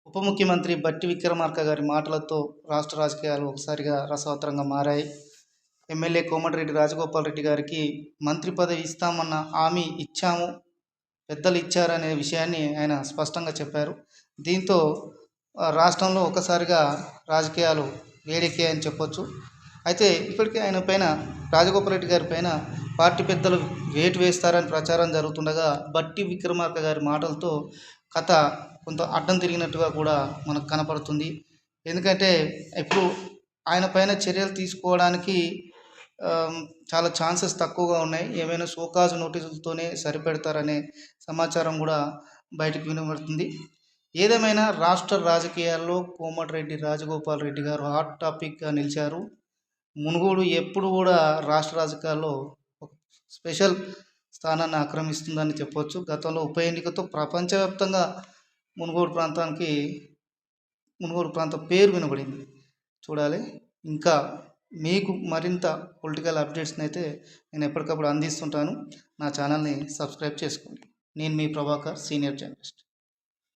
ఉప ముఖ్యమంత్రి బట్టి విక్రమార్క గారి మాటలతో రాష్ట్ర రాజకీయాలు ఒకసారిగా రసవత్తరంగా మారాయి. ఎమ్మెల్యే కోమటిరెడ్డి రాజగోపాల్ రెడ్డి గారికి మంత్రి పదవి ఇస్తామన్న హామీ ఇచ్చాము, పెద్దలు ఇచ్చారనే విషయాన్ని ఆయన స్పష్టంగా చెప్పారు. దీంతో రాష్ట్రంలో ఒకసారిగా రాజకీయాలు వేడెక్కాయని చెప్పొచ్చు. అయితే ఇప్పటికే ఆయన పైన, రాజగోపాల్ రెడ్డి గారి పైన పార్టీ పెద్దలు వేటు వేస్తారని ప్రచారం జరుగుతుండగా, బట్టి విక్రమార్క గారి మాటలతో కథ కొంత అడ్డం తిరిగినట్టుగా కూడా మనకు కనపడుతుంది. ఎందుకంటే ఇప్పుడు ఆయన పైన చర్యలు తీసుకోవడానికి చాలా ఛాన్సెస్ తక్కువగా ఉన్నాయి. ఏమైనా షోకాజ్ నోటీసులతోనే సరిపెడతారనే సమాచారం కూడా బయటకు వినబడుతుంది. ఏదేమైనా రాష్ట్ర రాజకీయాల్లో కోమటిరెడ్డి రాజగోపాల్ రెడ్డి గారు హాట్ టాపిక్గా నిలిచారు. మునుగోడు ఎప్పుడు కూడా రాష్ట్ర రాజకీయాల్లో ఒక స్పెషల్ స్థానాన్ని ఆక్రమిస్తుందని చెప్పొచ్చు. గతంలో ఉప ఎన్నికతో ప్రపంచవ్యాప్తంగా మునుగోడు ప్రాంత పేరు వినబడింది. చూడాలి. ఇంకా మీకు మరింత పొలిటికల్ అప్డేట్స్ని అయితే నేను ఎప్పటికప్పుడు అందిస్తుంటాను. నా ఛానల్ని సబ్స్క్రైబ్ చేసుకోండి. నేను మీ ప్రభాకర్, సీనియర్ జర్నలిస్ట్.